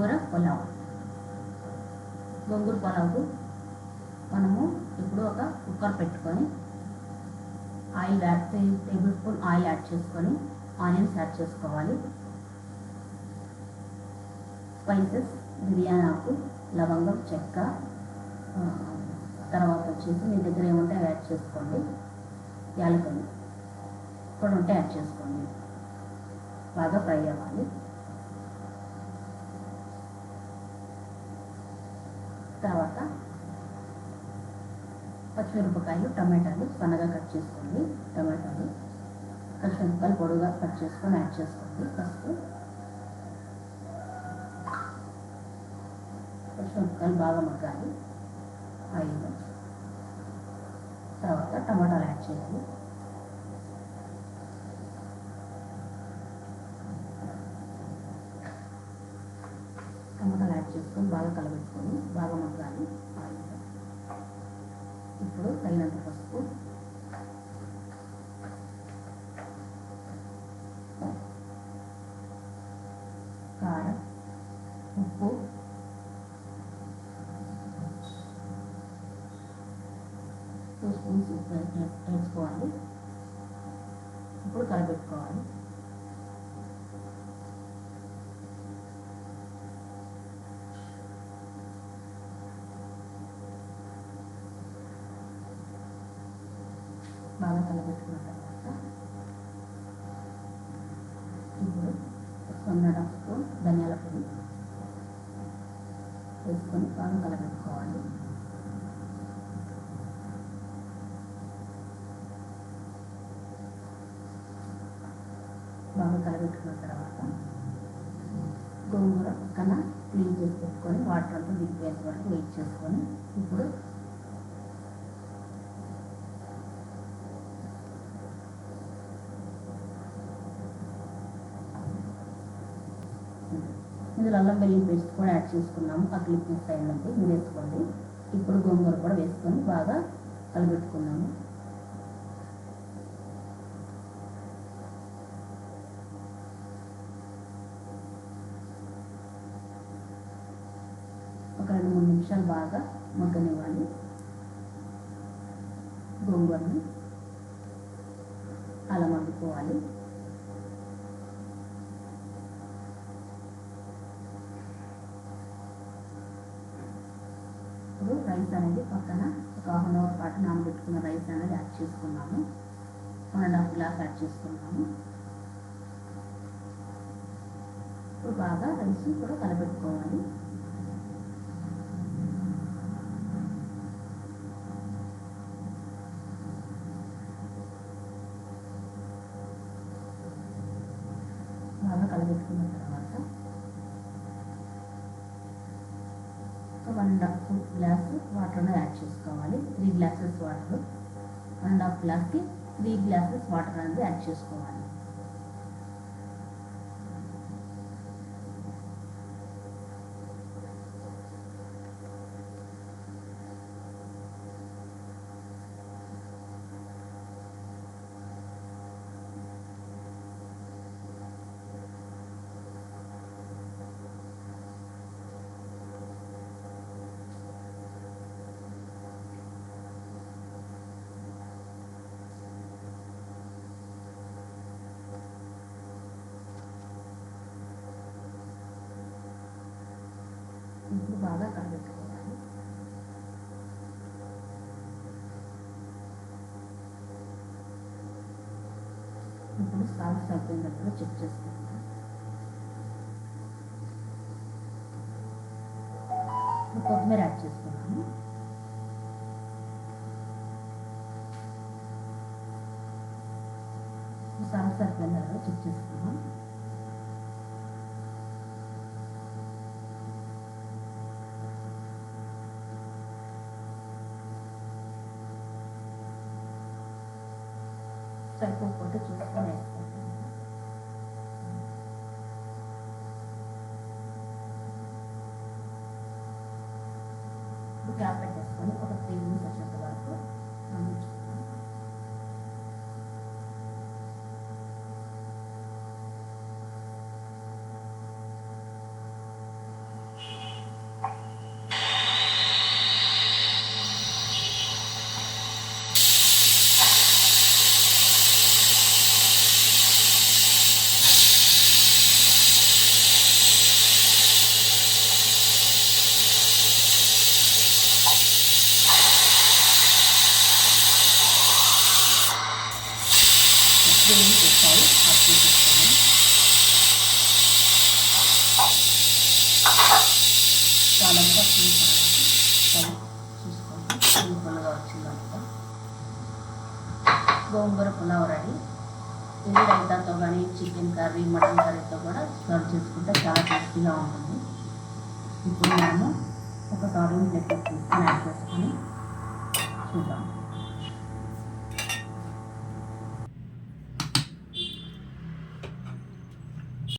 గోంగూర పులావ్. గోంగూర పులావ్కు మనము ఇప్పుడు ఒక కుక్కర్ పెట్టుకొని oil 3 table spoon oil add చేసుకొని ఆనియన్స్ యాడ్ చేసుకోవాలి. స్పైసెస్ బిర్యానీ ఆకు, లవంగం, చెక్క, తర్వాత వచ్చేసి మీ దగ్గర ఏముంటే అవి యాడ్ చేసుకోండి. యాలకులు కూడా ఉంటే యాడ్ చేసుకోండి. బాగా ఫ్రై అవ్వాలి. తర్వాత పచ్చిమిరపకాయలు, టమాటాలు సన్నగా కట్ చేసుకోండి. టమాటాలు, పచ్చిమిరపకాయలు పొడుగా కట్ చేసుకొని యాడ్ చేసుకోండి. ఫస్ట్ పచ్చిమిరపకాయలు బాగా మగ్గాలి ఆయిల్లో. తర్వాత టమాటాలు యాడ్ చేయాలి. టమాటాలు యాడ్ చేసుకొని బాగా కలబెట్టుకొని బాగా మగ్గాలి ఆయిల్లో. ఇప్పుడు తగినంత పసుపు, కారం, ఉప్పు, 2 స్పూన్స్ ఉప్పు వేసుకోవాలి. ఇప్పుడు కలబెట్టుకోవాలి. బాగా కలబెట్టుకున్న తర్వాత ఇప్పుడు 1.5 స్పూన్ ధనియాల పొడి వేసుకొని బాగా కలబెట్టుకోవాలి. బాగా కలబెట్టుకున్న తర్వాత గోంగూర పక్కన క్లీన్ చేసి పెట్టుకొని వాటర్ అంతా దిగిపోయేంత వరకు వెయిట్ చేసుకొని ఇప్పుడు ఇందులో అల్లం వెల్లుల్లి పేస్ట్ కూడా యాడ్ చేసుకున్నాము. ఆ క్లిప్ మిస్ అయిందండి, మీరు వేసుకోండి. ఇప్పుడు గోంగూర కూడా వేసుకొని బాగా కలబెట్టుకున్నాము. ఒక 2-3 నిమిషాలు బాగా మగ్గనివ్వాలి గోంగూరని. అలా మగ్గిపోవాలి. ఇప్పుడు రైస్ అనేది పక్కన ఒక 1/2 అవర్ పాటు నానబెట్టుకున్న రైస్ అనేది యాడ్ చేసుకున్నాము. 1.5 గ్లాస్ యాడ్ చేసుకున్నాము. ఇప్పుడు బాగా రైస్ కూడా కలబెట్టుకోవాలి. బాగా కలబెట్టుకున్న తర్వాత 1.5 గ్లాస్ వాటర్ యాడ్ చేసుకోవాలి. 3 గ్లాసెస్ వాటర్, 1.5 గ్లాస్కి 3 గ్లాసెస్ వాటర్ అనేది యాడ్ చేసుకోవాలి. ఇప్పుడు బాగా కలబెట్టుకోవాలి. ఇప్పుడు సాల్ట్ సరిపోయినప్పుడు చెక్ చేసుకుంటాం. కొత్తిమీర యాడ్ చేసుకున్నాము. సాల్ట్ సరిపోయినప్పుడు చెక్ చేసుకున్నాం. సరిపోకపోతే చూసుకొని వేసుకోండి. ఇప్పుడు క్యాప్ పెట్టేసుకొని ఒక 3 మినిట్స్ వచ్చేంత వరకు ఉంచుకుంటాం. చాలా వచ్చిన తర్వాత చూసుకోండి సింపుల్గా వచ్చిందంతా. గోంగూర పులావ్ రెడీ. ఇది రైతాతో కానీ చికెన్ కర్రీ మటన్ కర్రీతో కూడా సర్వ్ చేసుకుంటే చాలా టేస్టీగా ఉంటుంది. ఇప్పుడు మనము ఒక సర్వింగ్ ప్లేట్ తీసుకొని యాడ్ చేసుకొని చూద్దాం.